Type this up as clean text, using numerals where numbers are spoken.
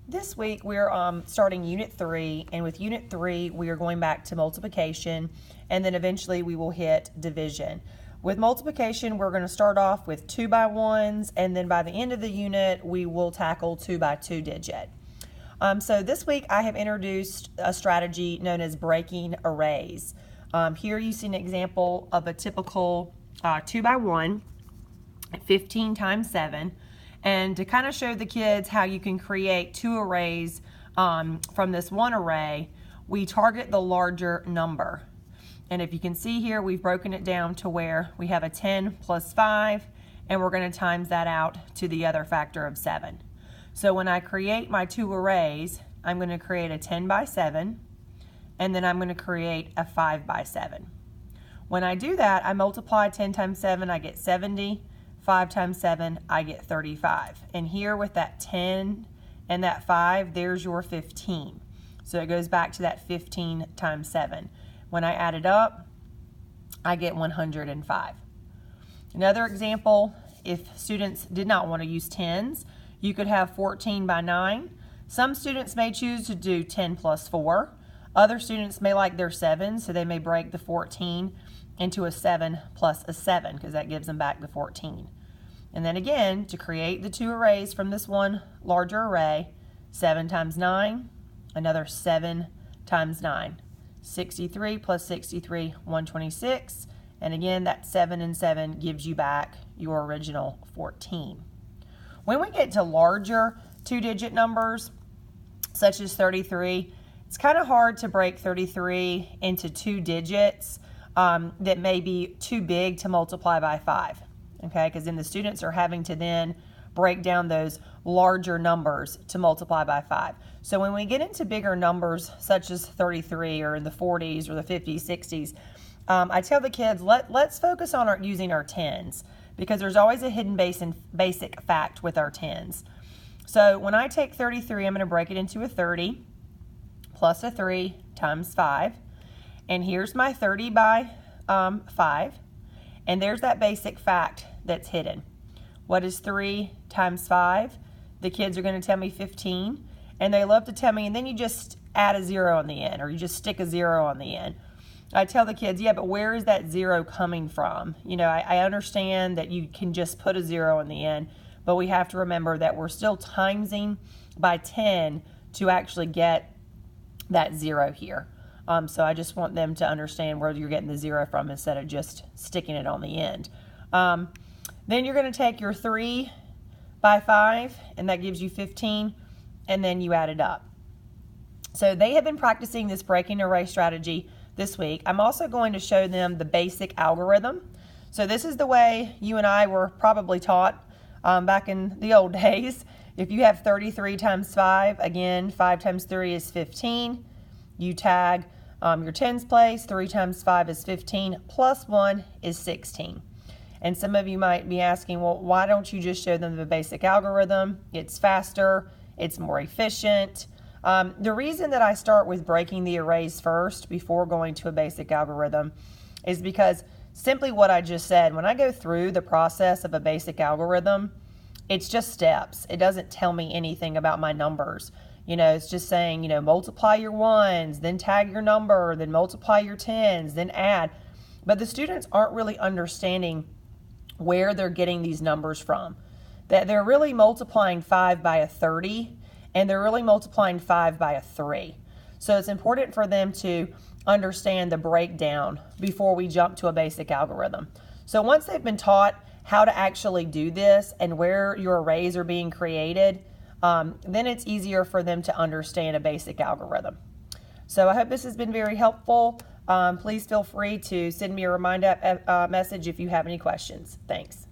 This week we're starting Unit 3, and with Unit 3 we are going back to multiplication, and then eventually we will hit division. With multiplication we're going to start off with 2 by 1s, and then by the end of the unit we will tackle 2 by 2 digit. So this week I have introduced a strategy known as breaking arrays. Here you see an example of a typical 2 by 1, 15 times 7. And to kind of show the kids how you can create two arrays from this one array, we target the larger number. And if you can see here, we've broken it down to where we have a 10 plus 5, and we're going to times that out to the other factor of 7. So when I create my two arrays, I'm going to create a 10 by 7, and then I'm going to create a 5 by 7. When I do that, I multiply 10 times 7, I get 70. 5 times 7, I get 35. And here with that 10 and that 5, there's your 15. So it goes back to that 15 times 7. When I add it up, I get 105. Another example, if students did not want to use tens, you could have 14 by 9. Some students may choose to do 10 plus 4. Other students may like their 7, so they may break the 14 into a 7 plus a 7, because that gives them back the 14. And then again, to create the two arrays from this one larger array, 7 times 9, another 7 times 9. 63 plus 63, 126. And again, that 7 and 7 gives you back your original 14. When we get to larger two-digit numbers, such as 33, it's kind of hard to break 33 into two digits that may be too big to multiply by 5, okay? Because then the students are having to then break down those larger numbers to multiply by 5. So when we get into bigger numbers, such as 33 or in the 40s or the 50s, 60s, I tell the kids, let's focus on using our tens, because there's always a hidden basic fact with our tens. So when I take 33, I'm going to break it into a 30 plus a 3 times 5. And here's my 30 by 5. And there's that basic fact that's hidden. What is 3 times 5? The kids are going to tell me 15. And they love to tell me, and then you just add a 0 on the end, or you just stick a 0 on the end. I tell the kids, yeah, but where is that 0 coming from? You know, I understand that you can just put a 0 on the end, but we have to remember that we're still timesing by 10 to actually get that 0 here. So I just want them to understand where you're getting the 0 from instead of just sticking it on the end. Then you're going to take your 3 by 5, and that gives you 15, and then you add it up. So they have been practicing this breaking array strategy this week. I'm also going to show them the basic algorithm. So this is the way you and I were probably taught back in the old days. If you have 33 times 5, again, 5 times 3 is 15. You tag your tens place, 3 times 5 is 15, plus 1 is 16. And some of you might be asking, well, why don't you just show them the basic algorithm? It's faster, it's more efficient. The reason that I start with breaking the arrays first before going to a basic algorithm is because simply what I just said, when I go through the process of a basic algorithm, it's just steps. It doesn't tell me anything about my numbers. You know, it's just saying, you know, multiply your 1s, then tag your number, then multiply your 10s, then add. But the students aren't really understanding where they're getting these numbers from. That they're really multiplying 5 by a 30, and they're really multiplying 5 by a 3. So it's important for them to understand the breakdown before we jump to a basic algorithm. So once they've been taught how to actually do this and where your arrays are being created, then it's easier for them to understand a basic algorithm. So I hope this has been very helpful. Please feel free to send me a reminder message if you have any questions. Thanks.